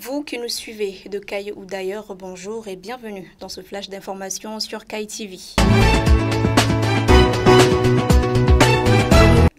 Vous qui nous suivez de Kaye ou d'ailleurs, bonjour et bienvenue dans ce flash d'information sur Kaye TV.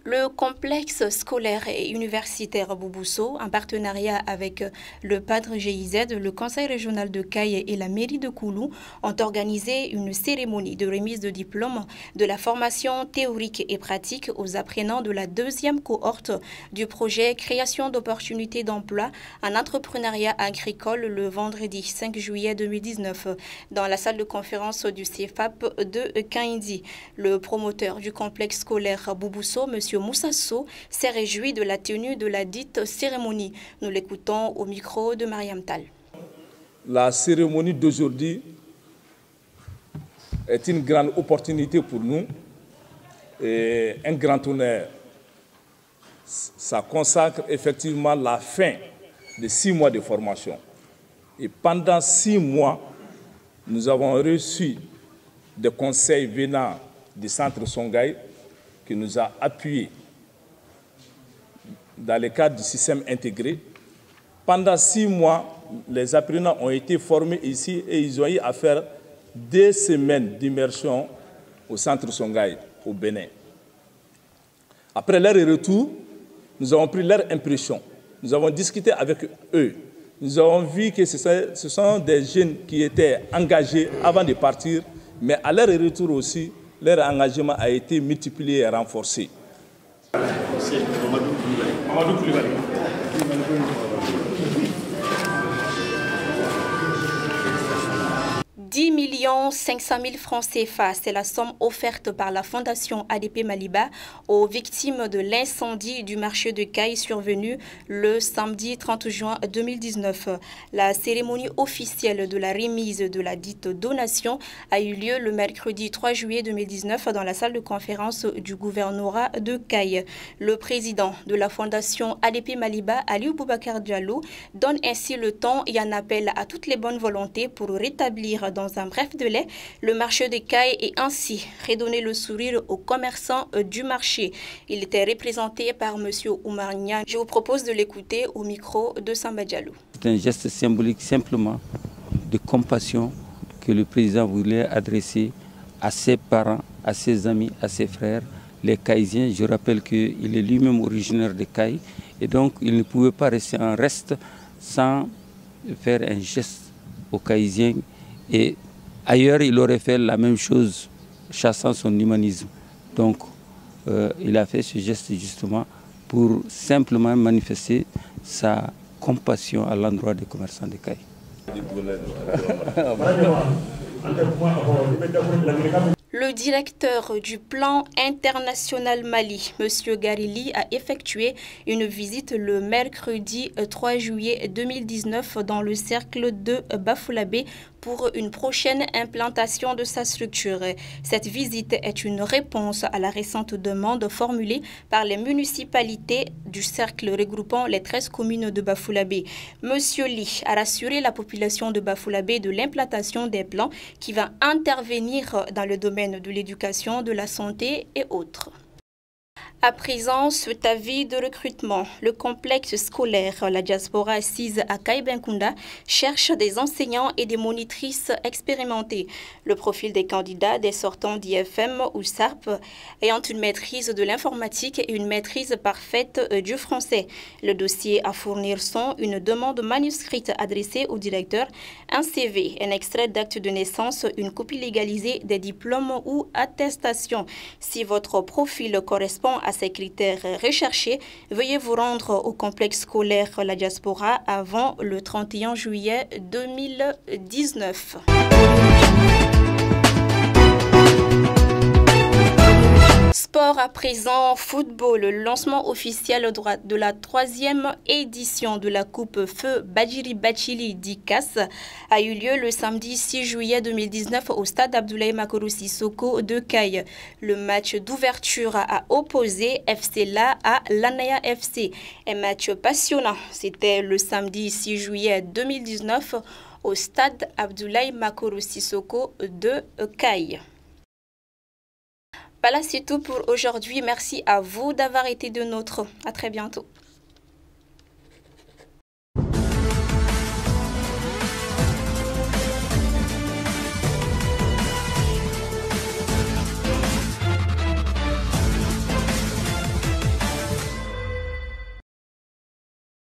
Le complexe scolaire et universitaire Boubousso, en partenariat avec le Padre GIZ, le Conseil régional de Kaye et la mairie de Koulou, ont organisé une cérémonie de remise de diplôme de la formation théorique et pratique aux apprenants de la deuxième cohorte du projet Création d'opportunités d'emploi en entrepreneuriat agricole le vendredi 5 juillet 2019 dans la salle de conférence du CFAP de Kaindi. Le promoteur du complexe scolaire Boubousso, M. Moussa Sow, s'est réjoui de la tenue de la dite cérémonie. Nous l'écoutons au micro de Mariam Tal. La cérémonie d'aujourd'hui est une grande opportunité pour nous et un grand honneur. Ça consacre effectivement la fin de 6 mois de formation. Et pendant 6 mois, nous avons reçu des conseils venant du centre Songhai qui nous a appuyés dans le cadre du système intégré. Pendant 6 mois, les apprenants ont été formés ici et ils ont eu à faire 2 semaines d'immersion au centre Songhai, au Bénin. Après leur retour, nous avons pris leur impression. Nous avons discuté avec eux. Nous avons vu que ce sont des jeunes qui étaient engagés avant de partir, mais à leur retour aussi, leur engagement a été multiplié et renforcé. 10 500 000 francs CFA, c'est la somme offerte par la Fondation ADP Maliba aux victimes de l'incendie du marché de Kaye survenu le samedi 30 juin 2019. La cérémonie officielle de la remise de la dite donation a eu lieu le mercredi 3 juillet 2019 dans la salle de conférence du gouvernorat de Kaye. Le président de la Fondation ADP Maliba, Aliou Boubacar Diallo, donne ainsi le ton et un appel à toutes les bonnes volontés pour rétablir dans un bref délai le marché de Kaye et ainsi redonner le sourire aux commerçants du marché. Il était représenté par M. Oumar Niang. Je vous propose de l'écouter au micro de Samba Diallo. C'est un geste symbolique simplement de compassion que le président voulait adresser à ses parents, à ses amis, à ses frères, les Kaysiens. Je rappelle qu'il est lui-même originaire de Kaye et donc il ne pouvait pas rester en reste sans faire un geste aux Kaysiens. Et ailleurs, il aurait fait la même chose, chassant son humanisme. Donc, il a fait ce geste justement pour simplement manifester sa compassion à l'endroit des commerçants de Kaye. Le directeur du plan international Mali, M. Garili, a effectué une visite le mercredi 3 juillet 2019 dans le cercle de Bafoulabé pour une prochaine implantation de sa structure. Cette visite est une réponse à la récente demande formulée par les municipalités du cercle regroupant les 13 communes de Bafoulabé. M. Li a rassuré la population de Bafoulabé de l'implantation des plans qui va intervenir dans le domaine de l'éducation, de la santé et autres. À présent, cet avis de recrutement, le complexe scolaire La Diaspora assise à Kaye Benkunda cherche des enseignants et des monitrices expérimentés. Le profil des candidats, des sortants d'IFM ou SARP, ayant une maîtrise de l'informatique et une maîtrise parfaite du français. Le dossier à fournir sont une demande manuscrite adressée au directeur, un CV, un extrait d'acte de naissance, une copie légalisée des diplômes ou attestations. Si votre profil correspond à ces critères recherchés, veuillez vous rendre au complexe scolaire La Diaspora avant le 31 juillet 2019. Sport à présent, football. Le lancement officiel de la 3e édition de la Coupe Feu Badjiri Bachili d'ICAS a eu lieu le samedi 6 juillet 2019 au stade Abdoulaye Makoro Sissoko de Kaye. Le match d'ouverture a opposé FC La à Lanaya FC. Un match passionnant. C'était le samedi 6 juillet 2019 au stade Abdoulaye Makoro Sissoko de Kaye. Voilà, c'est tout pour aujourd'hui. Merci à vous d'avoir été de nôtres. À très bientôt.